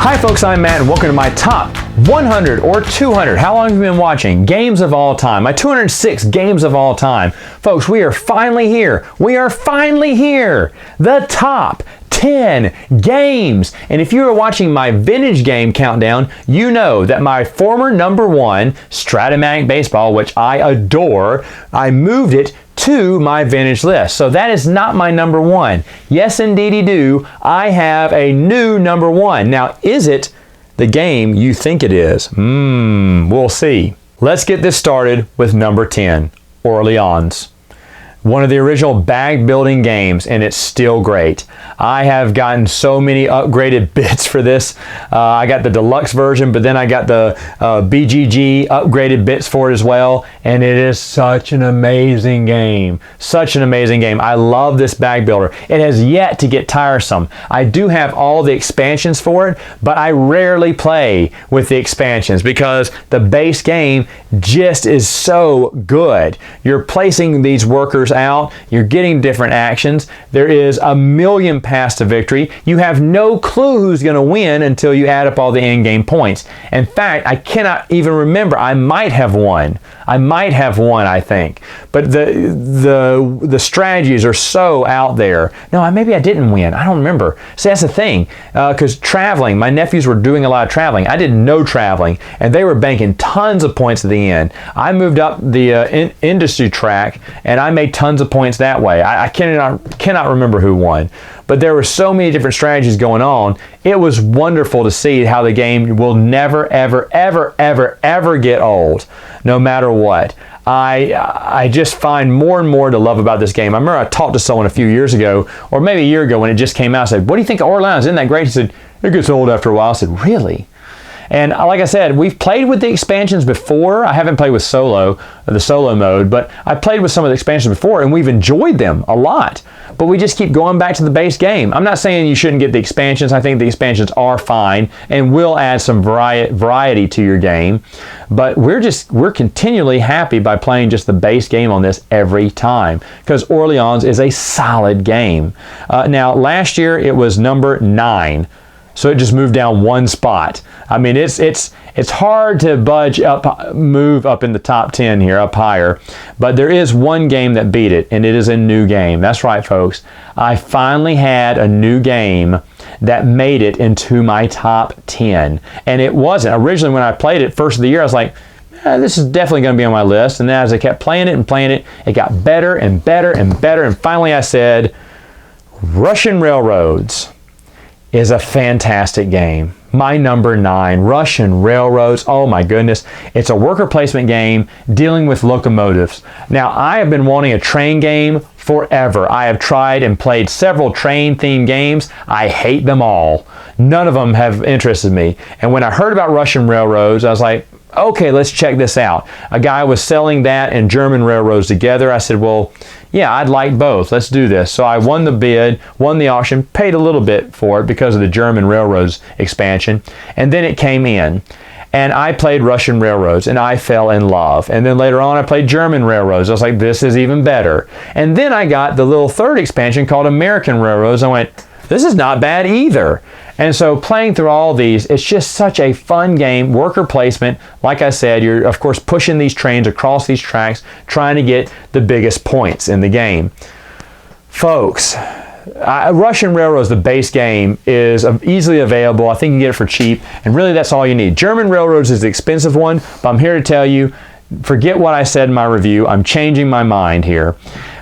Hi folks, I'm Matt and welcome to my top 100 or 200, how long have you been watching, games of all time, my 206 games of all time. Folks, we are finally here. We are finally here. The top 10 games. And if you are watching my vintage game countdown, you know that my former number one, Stratomatic Baseball, which I adore, I moved it to my vintage list. So that is not my number one. Yes, indeedy do. I have a new number one. Now, is it the game you think it is? We'll see. Let's get this started with number 10, Orleans. One of the original bag building games, and it's still great. I have gotten so many upgraded bits for this. I got the deluxe version, but then I got the BGG upgraded bits for it as well, and it is such an amazing game. Such an amazing game. I love this bag builder. It has yet to get tiresome. I do have all the expansions for it, but I rarely play with the expansions because the base game just is so good. You're placing these workers out, you're getting different actions. There is a million paths to victory. You have no clue who's going to win until you add up all the in-game points. In fact, I cannot even remember. I might have won. I think. But the strategies are so out there. No, maybe I didn't win. I don't remember. See, that's the thing. Because traveling, my nephews were doing a lot of traveling. I did no traveling, and they were banking tons of points at the end. I moved up the industry track, and I made tons of points that way. I cannot remember who won. But there were so many different strategies going on. It was wonderful to see how the game will never, ever, ever, ever, ever get old, no matter what. I just find more and more to love about this game. I remember I talked to someone a few years ago, or maybe a year ago when it just came out. I said, what do you think of Orleans? Isn't that great? He said, it gets old after a while. I said, really? And like I said, we've played with the expansions before. I haven't played with the solo mode, but I played with some of the expansions before, and we've enjoyed them a lot. But we just keep going back to the base game. I'm not saying you shouldn't get the expansions. I think the expansions are fine and will add some variety to your game. But we're continually happy by playing just the base game on this every time because Orleans is a solid game. Now, last year it was number 9. So it just moved down one spot. I mean, it's hard to move up in the top 10 here, up higher. But there is one game that beat it, and it is a new game. That's right, folks. I finally had a new game that made it into my top 10. And it wasn't. Originally, when I played it first of the year, I was like, this is definitely going to be on my list. And then as I kept playing it, it got better and better and better. And finally, I said, Russian Railroads is a fantastic game. My number 9, Russian Railroads. Oh my goodness. It's a worker placement game dealing with locomotives. Now, I have been wanting a train game forever. I have tried and played several train-themed games. I hate them all. None of them have interested me. And when I heard about Russian Railroads, I was like, okay, let's check this out. A guy was selling that and German railroads together. I said, well, yeah, I'd like both. Let's do this. So I won the bid, won the auction, paid a little bit for it because of the German railroads expansion. And then it came in. And I played Russian railroads and I fell in love. And then later on I played German railroads. I was like, this is even better. And then I got the little third expansion called American railroads. I went, this is not bad either. And so playing through all these, it's just such a fun game, worker placement. Like I said, you're of course pushing these trains across these tracks, trying to get the biggest points in the game. Folks, Russian Railroads, the base game, is easily available. I think you can get it for cheap, and really that's all you need. German Railroads is the expensive one, but I'm here to tell you, forget what I said in my review. I'm changing my mind here.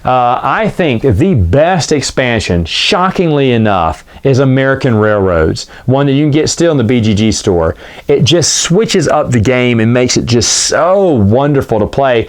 I think the best expansion, shockingly enough, is American Railroads, one that you can get still in the BGG store. It just switches up the game and makes it just so wonderful to play.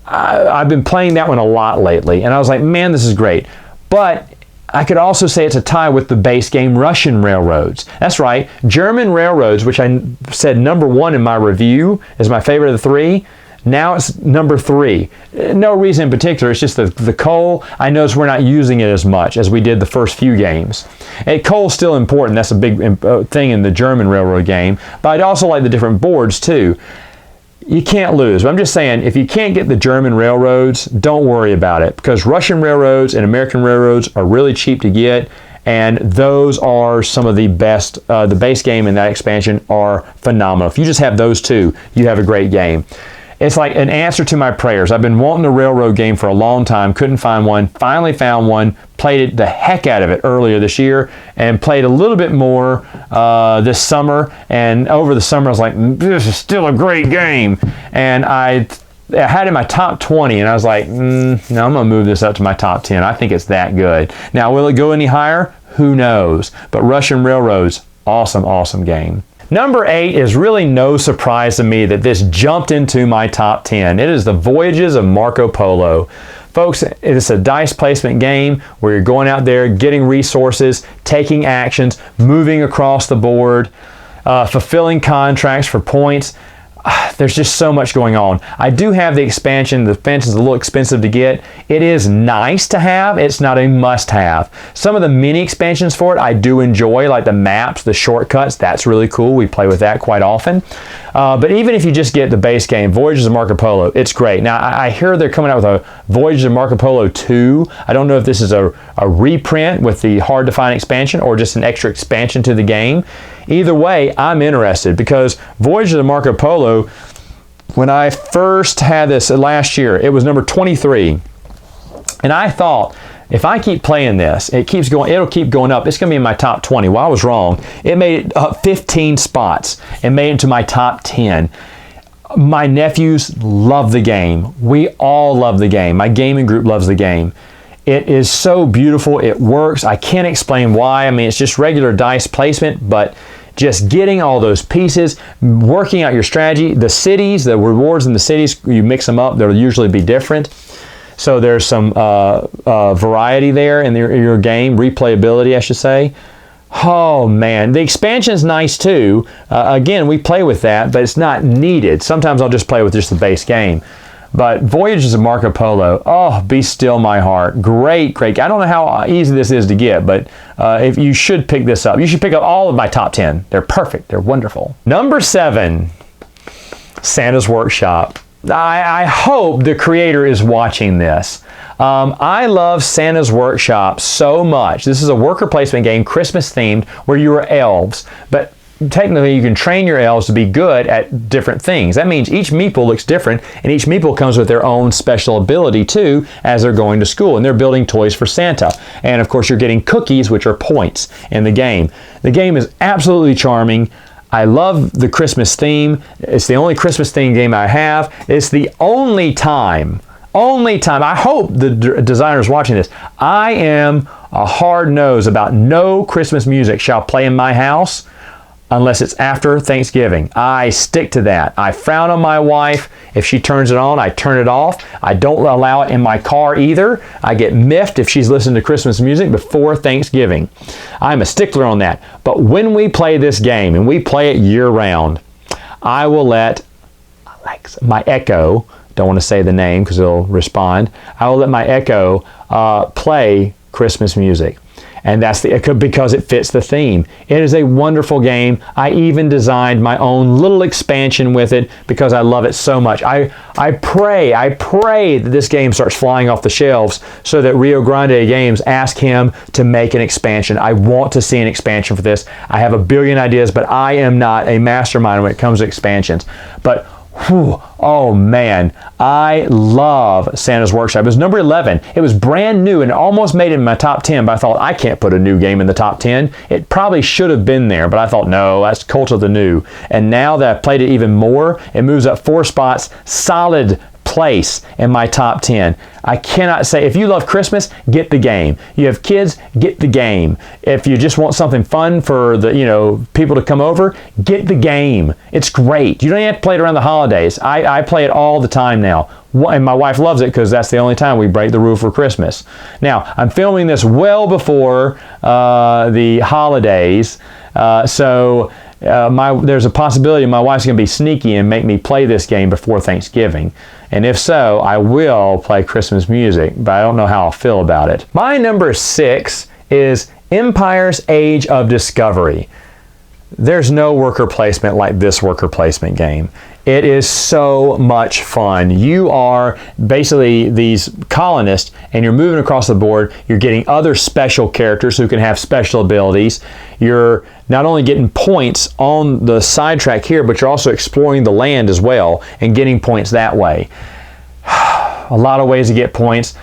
I've been playing that one a lot lately, and I was like, man, this is great. But I could also say it's a tie with the base game Russian Railroads. That's right, German Railroads, which I said number 1 in my review, is my favorite of the 3. Now it's number 3. No reason in particular, it's just the coal. I notice we're not using it as much as we did the first few games. And coal's still important, that's a big thing in the German railroad game, but I'd also like the different boards too. You can't lose. But I'm just saying, if you can't get the German railroads, don't worry about it, because Russian railroads and American railroads are really cheap to get, and those are some of the best. The base game and that expansion are phenomenal. If you just have those two, you have a great game. It's like an answer to my prayers. I've been wanting a railroad game for a long time, couldn't find one, finally found one, played it the heck out of it earlier this year, and played a little bit more this summer, and over the summer I was like, this is still a great game, and I had it in my top 20, and I was like, no, I'm going to move this up to my top 10. I think it's that good. Now, will it go any higher? Who knows? But Russian Railroads, awesome, awesome game. Number 8 is really no surprise to me that this jumped into my top 10. It is the Voyages of Marco Polo. Folks, it's a dice placement game where you're going out there, getting resources, taking actions, moving across the board, fulfilling contracts for points. There's just so much going on. I do have the expansion. The expansion is a little expensive to get. It is nice to have. It's not a must-have. Some of the mini expansions for it I do enjoy, like the maps, the shortcuts. That's really cool. We play with that quite often. But even if you just get the base game, Voyages of Marco Polo, it's great. Now, I hear they're coming out with a Voyages of Marco Polo 2. I don't know if this is a reprint with the hard-to-find expansion or just an extra expansion to the game. Either way, I'm interested because Voyages of Marco Polo, when I first had this last year, it was number 23. And I thought, if I keep playing this, it'll keep going up. It's going to be in my top 20. Well, I was wrong. It made it up 15 spots and made it into my top 10. My nephews love the game. We all love the game. My gaming group loves the game. It is so beautiful. It works. I can't explain why. I mean, it's just regular dice placement, but just getting all those pieces, working out your strategy. The cities, the rewards in the cities, you mix them up, they'll usually be different. So there's some variety there in your game, replayability, I should say. Oh man, the expansion is nice too. Again, we play with that, but it's not needed. Sometimes I'll just play with just the base game. But Voyages of Marco Polo, oh, be still my heart. Great, great. I don't know how easy this is to get, but if you should pick this up. You should pick up all of my top 10. They're perfect. They're wonderful. Number 7, Santa's Workshop. I hope the creator is watching this. I love Santa's Workshop so much. This is a worker placement game, Christmas themed, where you are elves, but technically you can train your elves to be good at different things. That means each meeple looks different, and each meeple comes with their own special ability too as they're going to school, and they're building toys for Santa. And of course you're getting cookies, which are points in the game. The game is absolutely charming. I love the Christmas theme. It's the only Christmas theme game I have. It's the only time, I hope the designer's watching this, I am a hard nose about no Christmas music shall play in my house unless it's after Thanksgiving. I stick to that. I frown on my wife. If she turns it on, I turn it off. I don't allow it in my car either. I get miffed if she's listening to Christmas music before Thanksgiving. I'm a stickler on that. But when we play this game, and we play it year-round, I will let Alexa, my Echo, don't want to say the name because it'll respond, I will let my Echo play Christmas music. And that's because it fits the theme. It is a wonderful game. I even designed my own little expansion with it because I love it so much. I pray that this game starts flying off the shelves so that Rio Grande Games ask him to make an expansion. I want to see an expansion for this. I have a billion ideas, but I am not a mastermind when it comes to expansions. But whew, oh man, I love Santa's Workshop. It was number 11. It was brand new and almost made it in my top 10, but I thought I can't put a new game in the top 10. It probably should have been there, but I thought no, that's Cult of the New. And now that I've played it even more, it moves up 4 spots, solid place in my top 10. I cannot say, if you love Christmas, get the game. You have kids, get the game. If you just want something fun for the people to come over, get the game. It's great. You don't even have to play it around the holidays. I play it all the time now. And my wife loves it because that's the only time we break the rule for Christmas. Now, I'm filming this well before the holidays, so there's a possibility my wife's going to be sneaky and make me play this game before Thanksgiving. And if so, I will play Christmas music, but I don't know how I'll feel about it. My number 6 is Empire's Age of Discovery. There's no worker placement like this worker placement game. It is so much fun. You are basically these colonists and you're moving across the board. You're getting other special characters who can have special abilities. You're not only getting points on the sidetrack here, but you're also exploring the land as well and getting points that way. A lot of ways to get points.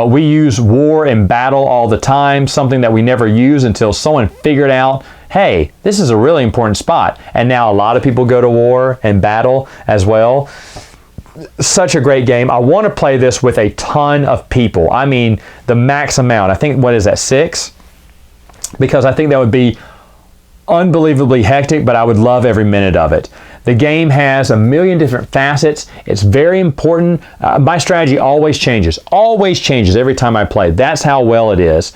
We use war and battle all the time, something that we never use until someone figured out, hey, this is a really important spot. And now a lot of people go to war and battle as well. Such a great game. I want to play this with a ton of people. I mean, the max amount. I think, what is that, 6? Because I think that would be unbelievably hectic, but I would love every minute of it. The game has a million different facets. It's very important. My strategy always changes every time I play. That's how well it is.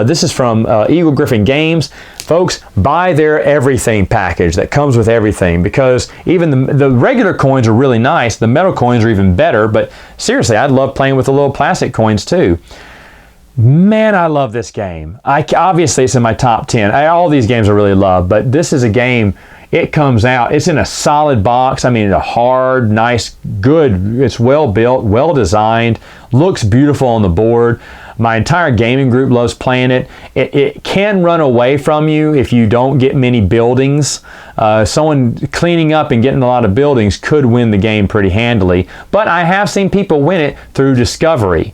This is from Eagle Griffin Games. Folks, buy their everything package that comes with everything, because even the regular coins are really nice. The metal coins are even better, but seriously, I'd love playing with the little plastic coins too. Man, I love this game. Obviously, it's in my top 10. All these games I really love, but this is a game. It comes out, it's in a solid box. I mean, a hard, nice, good, it's well built, well designed, looks beautiful on the board. My entire gaming group loves playing it. It can run away from you if you don't get many buildings. Someone cleaning up and getting a lot of buildings could win the game pretty handily, but I have seen people win it through discovery.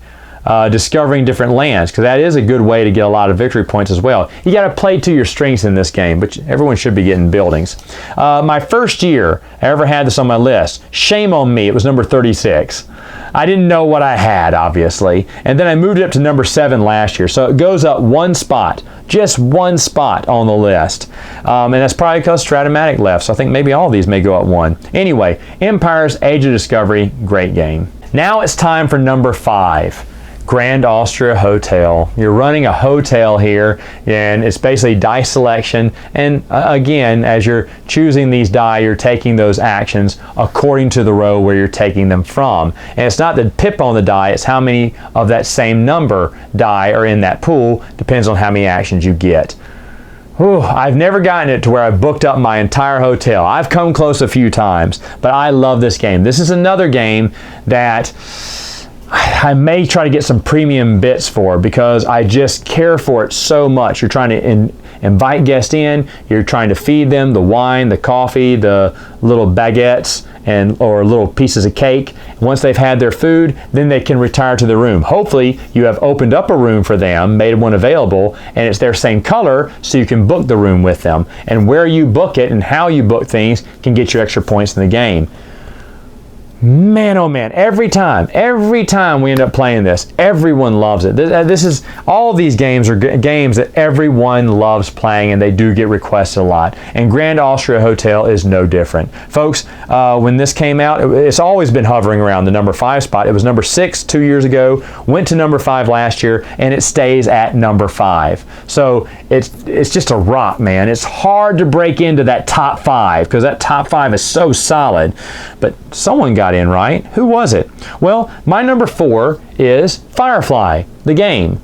Discovering different lands, because that is a good way to get a lot of victory points as well. You got to play to your strengths in this game, but everyone should be getting buildings. My first year I ever had this on my list. Shame on me, it was number 36. I didn't know what I had, obviously, and then I moved it up to number 7 last year, so it goes up one spot, just one spot on the list. And that's probably because Stratomatic left, so I think maybe all of these may go up one. Anyway, Empire's Age of Discovery, great game. Now it's time for number 5. Grand Austria Hotel. You're running a hotel here, and it's basically dice selection, and again, as you're choosing these die, you're taking those actions according to the row where you're taking them from. And it's not the pip on the die, it's how many of that same number die are in that pool, depends on how many actions you get. Whew, I've never gotten it to where I've booked up my entire hotel. I've come close a few times, but I love this game. This is another game that I may try to get some premium bits for, because I just care for it so much. You're trying to invite guests in, you're trying to feed them the wine, the coffee, the little baguettes, or little pieces of cake. Once they've had their food, then they can retire to the room. Hopefully you have opened up a room for them, made one available, and it's their same color, so you can book the room with them. And where you book it and how you book things can get you extra points in the game. Man, oh man, every time we end up playing this, everyone loves it. All of these games are games that everyone loves playing, and they do get requested a lot. And Grand Austria Hotel is no different. Folks, when this came out, it's always been hovering around the number 5 spot. It was number 6 2 years ago, went to number 5 last year, and it stays at number 5. So it's just a rock, man. It's hard to break into that top 5, because that top 5 is so solid. But someone got in, right? Who was it? Well, my number 4 is Firefly, the game.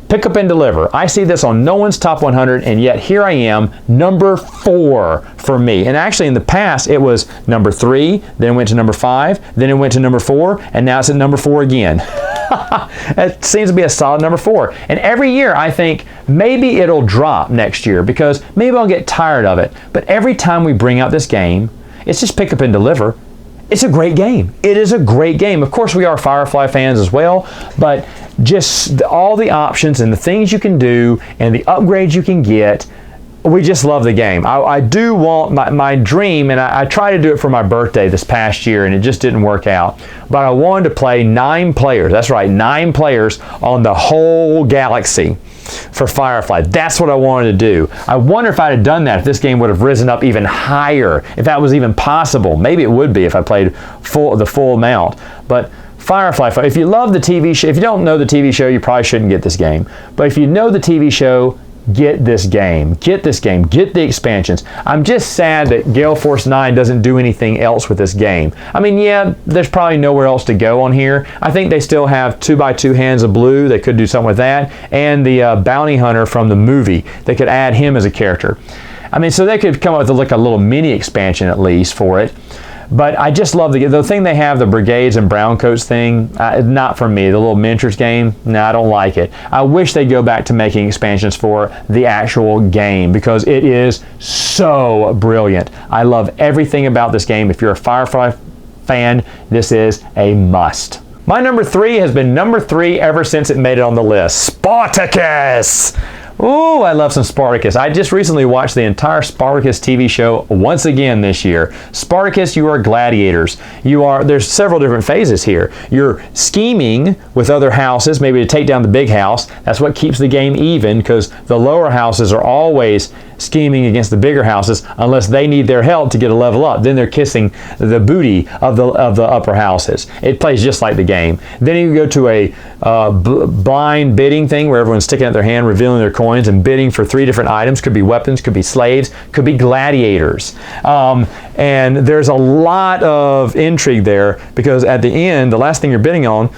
Pick up and deliver. I see this on no one's top 100, and yet here I am, number 4 for me. And actually in the past it was number 3, then it went to number 5, then it went to number 4, and now it's at number 4 again. It seems to be a solid number 4. And every year I think maybe it'll drop next year, because maybe I'll get tired of it. But every time we bring out this game, it's just pick up and deliver. It's a great game. It is a great game. Of course, we are Firefly fans as well, but just all the options and the things you can do and the upgrades you can get, we just love the game. I do want my dream, and I tried to do it for my birthday this past year, and it just didn't work out. But I wanted to play 9 players. That's right, 9 players on the whole galaxy for Firefly. That's what I wanted to do. I wonder if I'd have done that, if this game would have risen up even higher, if that was even possible. Maybe it would be if I played the full amount. But Firefly, if you love the TV show, if you don't know the TV show, you probably shouldn't get this game. But if you know the TV show, get this game. Get this game. Get the expansions. I'm just sad that Gale Force 9 doesn't do anything else with this game. I mean, yeah, there's probably nowhere else to go on here. I think they still have 2x2 Hands of Blue. They could do something with that. And the bounty hunter from the movie. They could add him as a character. I mean, so they could come up with like a little mini expansion at least for it. But I just love the thing they have, the brigades and brown coats thing. Not for me. The little miniatures game, no, I don't like it. I wish they'd go back to making expansions for the actual game because it is so brilliant. I love everything about this game. If you're a Firefly fan, this is a must. My number 3 has been number 3 ever since it made it on the list. Spartacus! Ooh, I love some Spartacus. I just recently watched the entire Spartacus TV show once again this year. Spartacus, you are gladiators. There's several different phases here. You're scheming with other houses, maybe to take down the big house. That's what keeps the game even, because the lower houses are always scheming against the bigger houses unless they need their help to get a level up. Then they're kissing the booty of the upper houses. It plays just like the game. Then you go to a blind bidding thing where everyone's sticking out their hand, revealing their coins, and bidding for 3 different items. Could be weapons, could be slaves, could be gladiators. And there's a lot of intrigue there because at the end, the last thing you're bidding on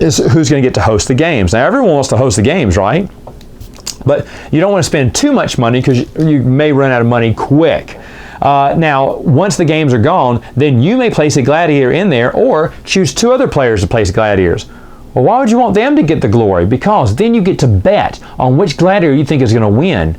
is who's going to get to host the games. Now, everyone wants to host the games, right? But you don't want to spend too much money because you may run out of money quick. Now, once the games are gone, then you may place a gladiator in there or choose 2 other players to place gladiators. Well, why would you want them to get the glory? Because then you get to bet on which gladiator you think is going to win.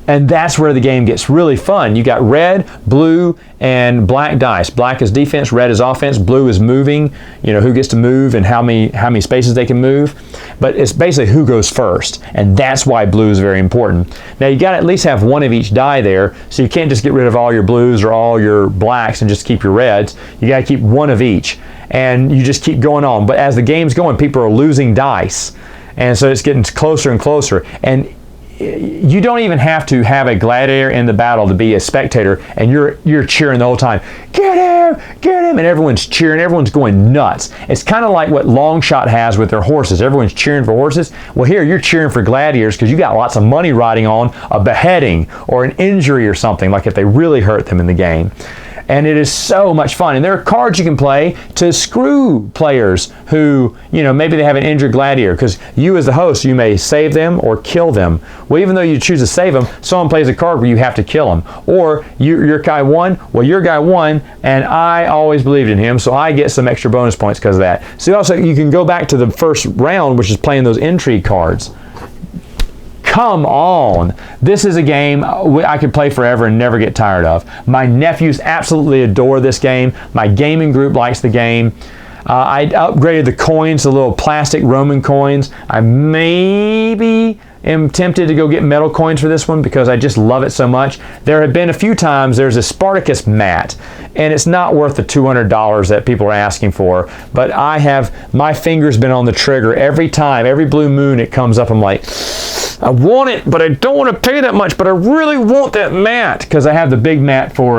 And that's where the game gets really fun. You got red, blue, and black dice. Black is defense, red is offense, blue is moving, who gets to move and how many spaces they can move. But it's basically who goes first, and that's why blue is very important. Now you got to at least have 1 of each die there, so you can't just get rid of all your blues or all your blacks and just keep your reds. You got to keep 1 of each, and you just keep going on. But as the game's going, people are losing dice, and so it's getting closer and closer. And you don't even have to have a gladiator in the battle to be a spectator, and you're cheering the whole time. Get him, and everyone's cheering, everyone's going nuts. It's kind of like what Longshot has with their horses. Everyone's cheering for horses. Well, here you're cheering for gladiators because you got lots of money riding on a beheading or an injury or something, like if they really hurt them in the game. And it is so much fun. And there are cards you can play to screw players who, maybe they have an injured gladiator, because you as the host, you may save them or kill them. Well, even though you choose to save them, someone plays a card where you have to kill them. Or your guy won, well, your guy won, and I always believed in him, so I get some extra bonus points because of that. So also, you can go back to the first round, which is playing those intrigue cards. Come on. This is a game I could play forever and never get tired of. My nephews absolutely adore this game. My gaming group likes the game. I upgraded the coins, the little plastic Roman coins. I maybe am tempted to go get metal coins for this one because I just love it so much. There have been a few times there's a Spartacus mat, and it's not worth the $200 that people are asking for, but my finger's been on the trigger every time, every blue moon it comes up. I'm like, I want it, but I don't want to pay that much, but I really want that mat because I have the big mat for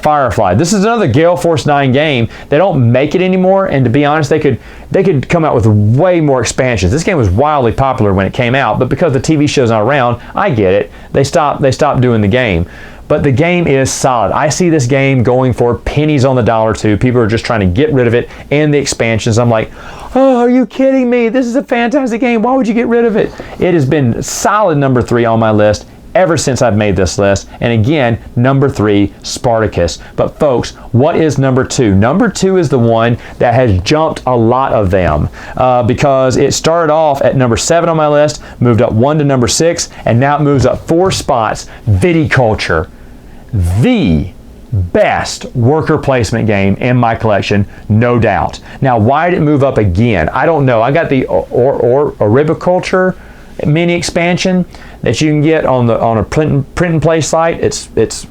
Firefly. This is another Gale Force 9 game. They don't make it anymore, and to be honest, they could come out with way more expansions. This game was wildly popular when it came out, but because the TV show's not around, I get it. They stopped doing the game. But the game is solid. I see this game going for pennies on the dollar too. People are just trying to get rid of it and the expansions. I'm like, oh, are you kidding me? This is a fantastic game. Why would you get rid of it? It has been solid number 3 on my list ever since I've made this list. And again, number 3, Spartacus. But folks, what is number 2? Number 2 is the one that has jumped a lot of them because it started off at number 7 on my list, moved up 1 to number 6, and now it moves up 4 spots. Bidi Culture. The best worker placement game in my collection, no doubt. Now, why did it move up again? I don't know. I got the Culture mini expansion that you can get on a print and play site. It's what's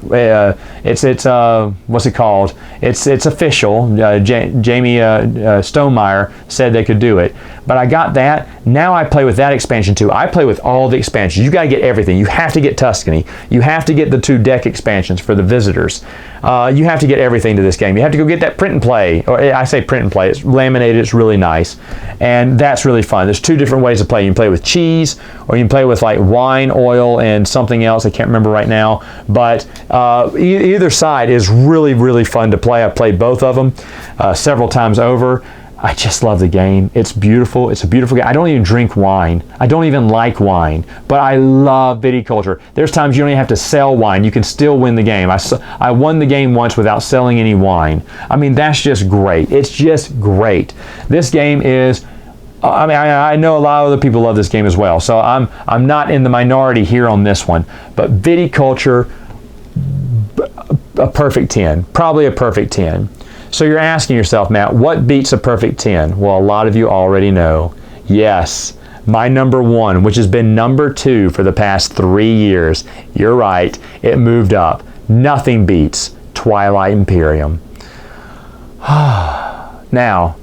it called? It's official. Jamie Stonemeyer said they could do it, but I got that. Now I play with that expansion too. I play with all the expansions. You got to get everything. You have to get Tuscany. You have to get the 2 deck expansions for the visitors. You have to get everything to this game. You have to go get that print and play. Or I say print and play. It's laminated. It's really nice, and that's really fun. There's 2 different ways to play. You can play with cheese, or you can play with like wine, oil, and something else. I can't remember right now. But either side is really, really fun to play. I've played both of them several times over. I just love the game. It's beautiful. It's a beautiful game. I don't even drink wine. I don't even like wine, but I love Bidi Culture. There's times you don't even have to sell wine. You can still win the game. I won the game once without selling any wine. I mean, that's just great. It's just great. This game is, I mean, I know a lot of other people love this game as well, so I'm not in the minority here on this one, but Bidi Culture, a perfect 10. Probably a perfect 10. So you're asking yourself, Matt, what beats a perfect 10? Well, a lot of you already know. Yes, my number 1, which has been number 2 for the past 3 years. You're right, it moved up. Nothing beats Twilight Imperium. Now,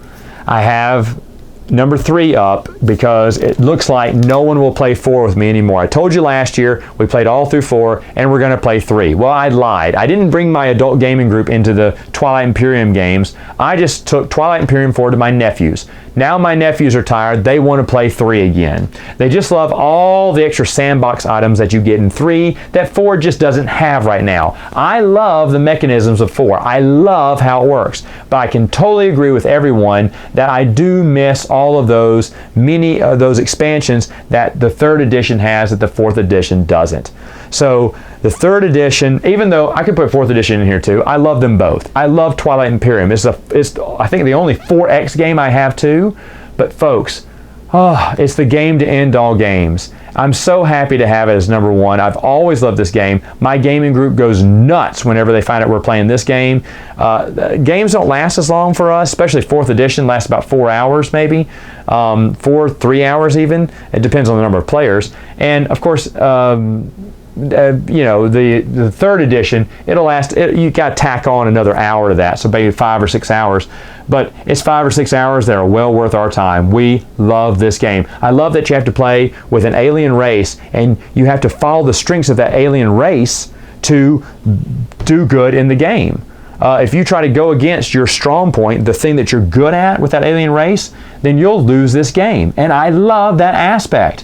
I have number 3 up because it looks like no one will play 4 with me anymore. I told you last year we played all through 4 and we're going to play 3. Well, I lied. I didn't bring my adult gaming group into the Twilight Imperium games. I just took Twilight Imperium 4 to my nephews. Now my nephews are tired. They want to play 3 again. They just love all the extra sandbox items that you get in 3 that 4 just doesn't have right now. I love the mechanisms of 4. I love how it works. But I can totally agree with everyone that I do miss all of those those expansions that the 3rd edition has that the 4th edition doesn't. So the 3rd edition, even though I could put 4th edition in here too, I love them both. I love Twilight Imperium. It's I think the only 4X game I have too. But folks, it's the game to end all games. I'm so happy to have it as number 1. I've always loved this game. My gaming group goes nuts whenever they find out we're playing this game. Games don't last as long for us, especially 4th edition lasts about 4 hours maybe, 3 hours even. It depends on the number of players. And of course, you know, the 3rd edition, it'll last, you got to tack on another hour to that, so maybe 5 or 6 hours. But it's 5 or 6 hours that are well worth our time. We love this game. I love that you have to play with an alien race and you have to follow the strengths of that alien race to do good in the game. If you try to go against your strong point, the thing that you're good at with that alien race, then you'll lose this game. And I love that aspect.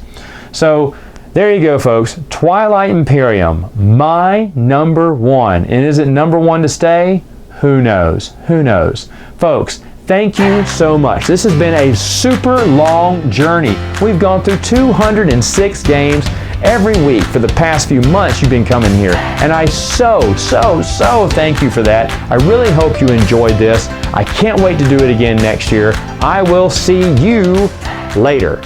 So there you go, folks. Twilight Imperium, my number 1. And is it number 1 to stay? Who knows? Who knows? Folks, thank you so much. This has been a super long journey. We've gone through 206 games every week for the past few months you've been coming here. And I so thank you for that. I really hope you enjoyed this. I can't wait to do it again next year. I will see you later.